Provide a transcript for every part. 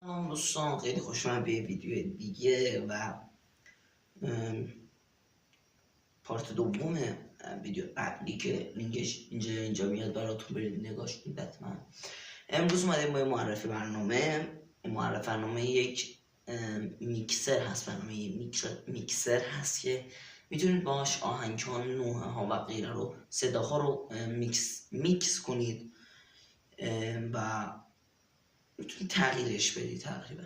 سلام دوستان، خیلی خوش اومد به ویدیو دیگه و پارت دوم ویدیو قبلی که لینکش اینجا میاد براتون برید نگاش کنید حتما. امروز اومدیم با معرفی برنامه. معرفی برنامه یک میکسر هست، برنامه میکسر هست که میتونید باش آهنگ‌ها، نوحه ها و غیره رو، صداها رو میکس کنید و میتونید تغییرش بدید. تقریبا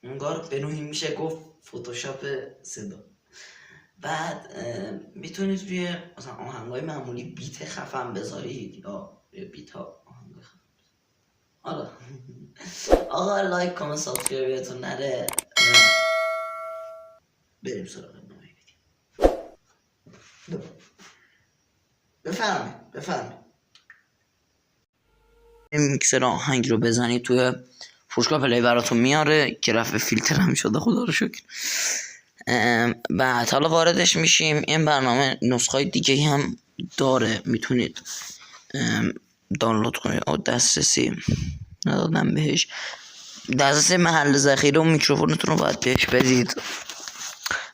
انگار به نوعی میشه گفت فتوشاپ صدا. بعد میتونید روی مثلا آهنگای معمولی بیت خفن بذارید یا بیت ها آهنگ خفن. حالا آقا لایک کامنت سابسکرایبتون نره. بریم سراغ نوع ویدیو. بفرمایید این میکسر آهنگ رو بزنید توی فروشگاه پلی براتون میاره که رفع فیلتر هم شده، خدا رو شکر. بعد حالا واردش میشیم. این برنامه نسخه دیگه هم داره، میتونید دانلود کنید. دسترسی ندادم بهش. دسترسی محل ذخیره و میکروفونتون رو باید بهش بدید.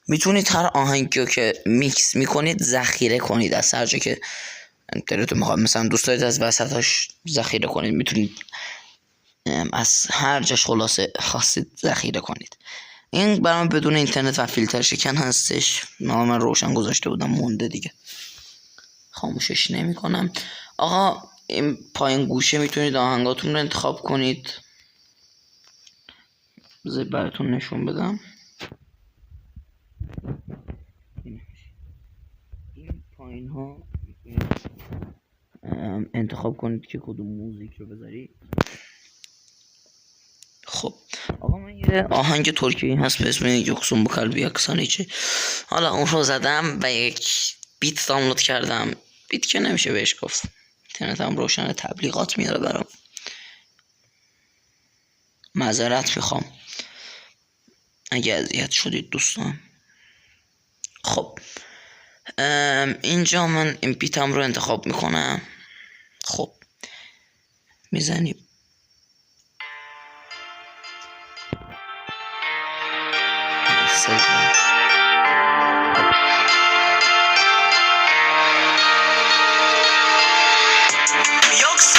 میتونید هر آهنگی که میکس میکنید ذخیره کنید از هر جا که دلتون میخواد. مثلا دوست دارید از وسطاش ذخیره کنید، میتونید از هر جاش خلاصه خواستید ذخیره کنید. این برام بدون اینترنت و فیلتر شکن هستش. من روشن گذاشته بودم، مونده دیگه، خاموشش نمی کنم. آقا این پایین گوشه میتونید آهنگاتون رو انتخاب کنید. بذار براتون نشون بدم. این پایین ها انتخاب کنید که کدوم موزیک رو بذارید. خب آقا من یه آهنگ ترکی هست به اسم یکسون bu kalbi yaksan içi. حالا اون رو زدم و یک بیت دانلود کردم. بیت که نمیشه بهش گفت، اینترنت هم روشن، تبلیغات میاره برام. معذرت میخوام اگه اذیت شدید دوستان. خب اینجا من این بیتم رو انتخاب میکنم. خب میزنیم.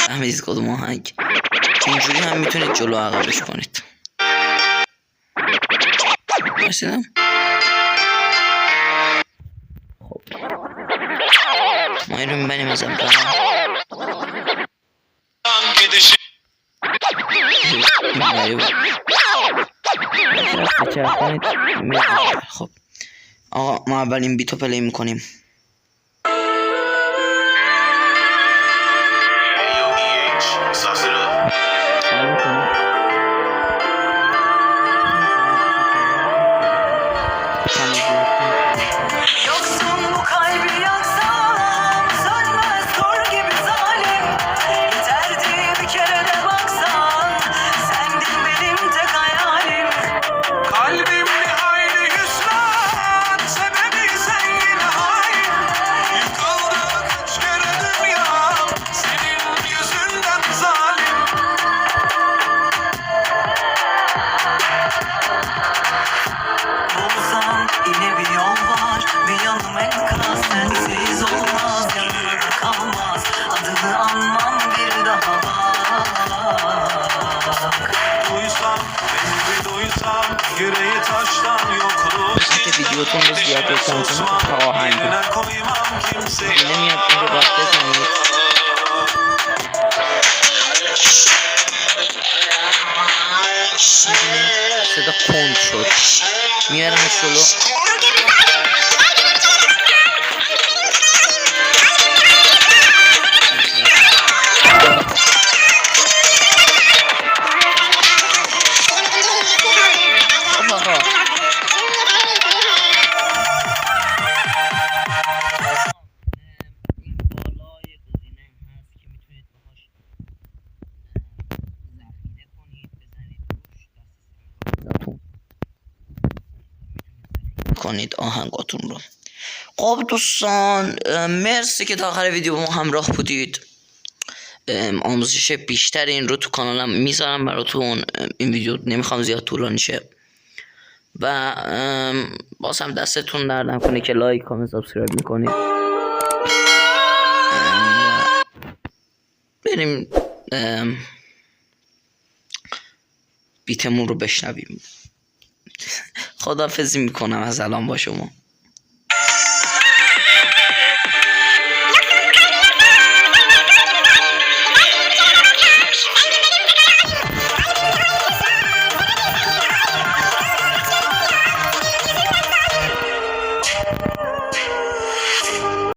فهمیدید کدوم آهنگ؟ اینجوری هم میتونید جلو عقبش کنید. رسیدم. خب ما این رو میبریم از اول. خب آقا ما اول این بیتو پلی میکنیم. ویدیوتون رو زیاد بکنید تا آهنگ نمیاد این رو باید بزنید. صدا کند شد، میارم جلو. کنید آهنگاتون رو. خب دوستان مرسی که تا آخر ویدیو با ما همراه بودید. آموزش بیشتر این رو تو کانالم میذارم براتون. این ویدیو نمیخوام زیاد طولانی شه و بازم دستتون درد نکنه که لایک کامنت سابسکرایب میکنید. بریم بیتمون رو بشنویم. خداحافظی میکنم از الان با شما.